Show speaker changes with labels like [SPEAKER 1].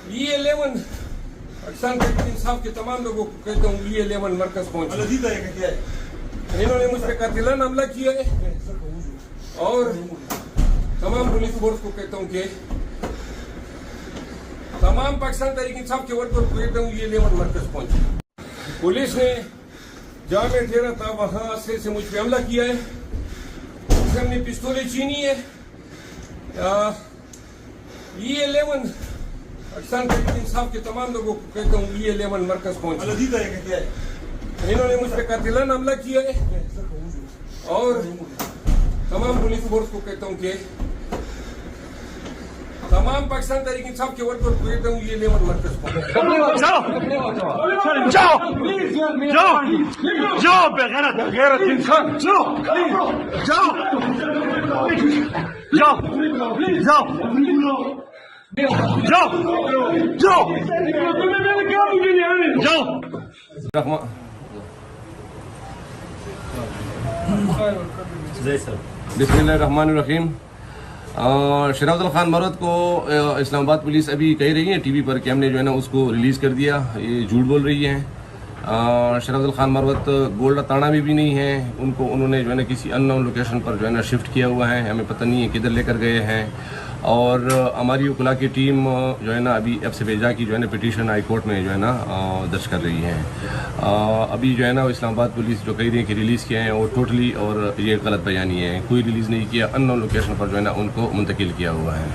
[SPEAKER 1] E11 Pakistan Tehreek Insaf के तमाम लोगों को कहता हूँ E11 मरकज पहुंचे। इन्होंने मुझ पर कातिलाना हमला किया है और तमाम पुलिस फोर्स को कहता हूँ कि तमाम पाकिस्तान तहरीक इंसाफ के वर्कर को कहता हूँ E11 मरकज पहुंचे। पुलिस ने जहाँ मैं ठहरा था वहाँ से मुझ पर हमला किया है। हमने पिस्तौलें छीनी है। E11 पाकिस्तान तहरीक इंसाफ के तमाम लोगों को कहता हूँ E11 मरकज पहुंचे। इन्होंने मुझ पर कातिलाना हमला किया है और तमाम पुलिस फोर्स को कहता हूँ कि तमाम पाकिस्तान तहरीक इंसाफ के वर्कर को कहता हूँ E11 मरकज पहुंचे।
[SPEAKER 2] जाओ बेगैरत गैरत इंसान जाओ जाओ जाओ जाओ जाओ जाओ
[SPEAKER 3] बिस्मिल्लाहिर्रहमानिर्रहीम। शराफत खान मरद को इस्लामाबाद पुलिस अभी कह रही है टीवी पर कि हमने जो है ना उसको रिलीज़ कर दिया। ये झूठ बोल रही हैं। शराफत खान मरवत गोल्डा ताना में भी नहीं है। उन्होंने जो है ना किसी अननोन लोकेशन पर जो है ना शिफ्ट किया हुआ है। हमें पता नहीं है किधर लेकर गए हैं। और हमारी वकला की टीम जो है ना अभी एफसेबेजा की जो है ना पिटीशन हाई कोर्ट में जो है ना दर्ज कर रही है। अभी जो है ना इस्लामाबाद पुलिस जो कह रही है कि रिलीज़ किए हैं वो टोटली और ये गलत बयानी है। कोई रिलीज़ नहीं किया, अननोन लोकेशन पर जो है ना उनको मुंतकिल किया हुआ है।